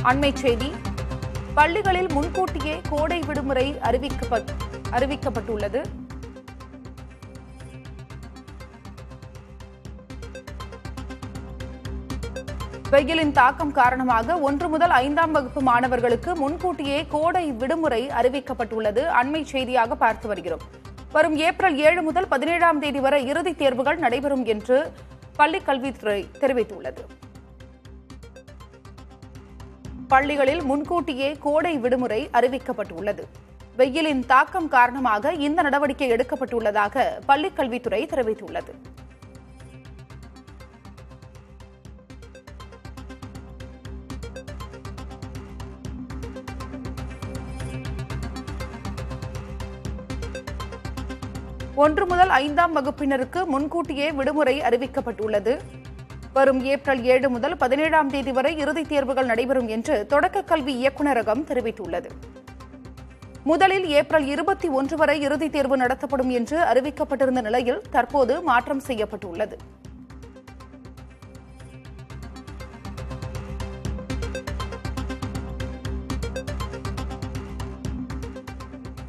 அண்மைச் செய்தி. பள்ளிகளில் முன்கூட்டியே கோடை விடுமுறை அறிவிக்கப்பட்டுள்ளது. வெயிலின் தாக்கம் காரணமாக 1 முதல் 5ஆம் வகுப்பு மாணவர்களுக்கு முன்கூட்டியே கோடை விடுமுறை அறிவிக்கப்பட்டுள்ளது. அண்மைச் செய்தியாக பார்த்து வருகிறோம். வரும் ஏப்ரல் 7 முதல் 17ஆம் தேதி வரை இறுதித் தேர்வுகள் நடைபெறும் என்று பள்ளிக் கல்வித்துறை தெரிவித்துள்ளது. பள்ளிகளில் முன்கூட்டியே கோடை விடுமுறை அறிவிக்கப்பட்டுள்ளது. வெயிலின் தாக்கம் காரணமாக இந்த நடவடிக்கை எடுக்கப்பட்டுள்ளதாக பள்ளிக் கல்வித்துறை தெரிவித்துள்ளது. ஒன்று முதல் 5ஆம் வகுப்பினருக்கு முன்கூட்டியே விடுமுறை அறிவிக்கப்பட்டுள்ளது. வரும் ஏப்ரல் 7 முதல் 17ஆம் தேதி வரை இறுதித் தேர்வுகள் நடைபெறும் என்று தொடக்கக் கல்வி இயக்குநரகம் தெரிவித்துள்ளது. முதலில் ஏப்ரல் 21 வரை இறுதித் தேர்வு நடத்தப்படும் என்று அறிவிக்கப்பட்டிருந்த நிலையில் தற்போது மாற்றம் செய்யப்பட்டுள்ளது.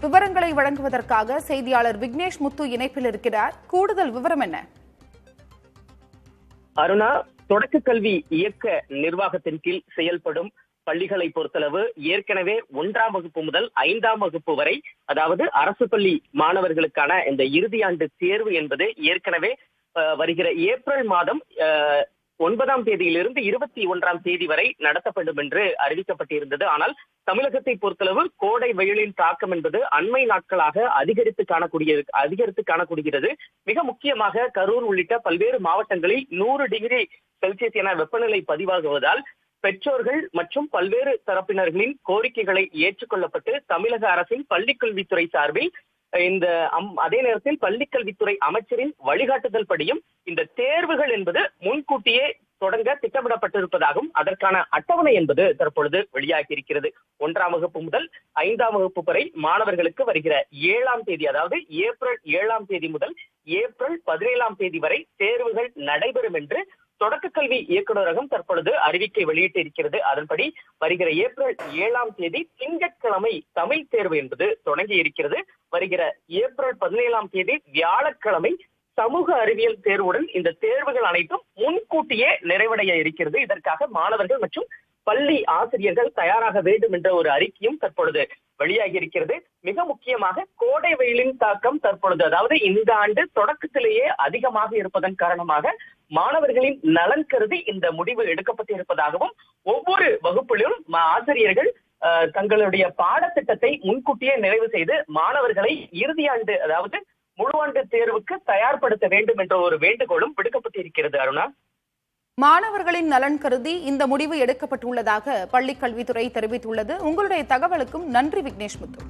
விவரங்களை வழங்குவதற்காக செய்தியாளர் விக்னேஷ் முத்து இணைப்பில் இருக்கிறார். கூடுதல் விவரம் என்ன? அருணா, தொடக்க கல்வி இயக்க நிர்வாகத்தின் கீழ் செயல்படும் பள்ளிகளை பொறுத்தளவு ஏற்கனவே 1ஆம் வகுப்பு முதல் 5ஆம் வகுப்பு வரை, அதாவது அரசு பள்ளி மாணவர்களுக்கான இந்த இறுதியாண்டு தேர்வு என்பது ஏற்கனவே வருகிற ஏப்ரல் மாதம் 9ஆம் தேதியிலிருந்து 21ஆம் தேதி வரை நடத்தப்படும் என்று அறிவிக்கப்பட்டிருந்தது. ஆனால் தமிழகத்தை பொறுத்தளவு கோடை வெயிலின் தாக்கம் என்பது அண்மை நாட்களாக அதிகரித்து காணப்படுகிறது. மிக முக்கியமாக கரூர் உள்ளிட்ட பல்வேறு மாவட்டங்களில் 100 டிகிரி செல்சியஸ் என வெப்பநிலை பதிவாகுவதால் பெற்றோர்கள் மற்றும் பல்வேறு தரப்பினர்களின் கோரிக்கைகளை ஏற்றுக்கொள்ளப்பட்டு தமிழக அரசின் பள்ளிக்கல்வித்துறை சார்பில் அதே நேரத்தில் பள்ளிக்கல்வித்துறை அமைச்சரின் வழிகாட்டுதல் படியும் இந்த தேர்வுகள் என்பது முன்கூட்டியே தொடங்க திட்டமிடப்பட்டிருப்பதாகவும் அதற்கான அட்டவணை என்பது தற்பொழுது வெளியாகி இருக்கிறது. 1ஆம் வகுப்பு முதல் 5ஆம் வகுப்பு வரை மாணவர்களுக்கு வருகிற 7ஆம் தேதி, அதாவது ஏப்ரல் 7ஆம் தேதி முதல் ஏப்ரல் 17ஆம் தேதி வரை தேர்வுகள் நடைபெறும் என்று தொடக்க கல்வி இயக்குநரகம் தற்பொழுது அறிவிக்கை வெளியிட்டிருக்கிறது. அதன்படி வருகிற ஏப்ரல் 7ஆம் தேதி திங்கட்கிழமை தமிழ் தேர்வு என்பது தொடங்கி இருக்கிறது. வருகிற ஏப்ரல் 17ஆம் தேதி வியாழக்கிழமை சமூக அறிவியல் தேர்வுடன் இந்த தேர்வுகள் அனைத்தும் முன்கூட்டியே நிறைவடைய இருக்கிறது. இதற்காக மாணவர்கள் மற்றும் பள்ளி ஆசிரியர்கள் தயாராக வேண்டும் என்ற ஒரு அறிக்கையும் தற்பொழுது வெளியாகி இருக்கிறது. மிக முக்கியமாக கோடை வெயிலின் தாக்கம் தற்பொழுது, அதாவது இந்த ஆண்டு தொடக்கத்திலேயே அதிகமாக இருப்பதன் காரணமாக மாணவர்களின் நலன் கருதி இந்த முடிவு எடுக்கப்பட்டிருப்பதாகவும் ஒவ்வொரு வகுப்பிலும் ஆசிரியர்கள் தங்களுடைய பாடத்திட்டத்தை முன்கூட்டியே நிறைவு செய்து மாணவர்களை இறுதியாண்டு, அதாவது முழுஆண்டு தேர்வுக்கு தயார்படுத்த வேண்டும் என்ற ஒரு வேண்டுகோளும் விடுக்கப்பட்டிருக்கிறது. அருணா, மாணவர்களின் நலன் கருதி இந்த முடிவு எடுக்கப்பட்டுள்ளதாக பள்ளிக் கல்வித்துறை தெரிவித்துள்ளது. உங்களுடைய தகவலுக்கும் நன்றி விக்னேஷ் முத்து.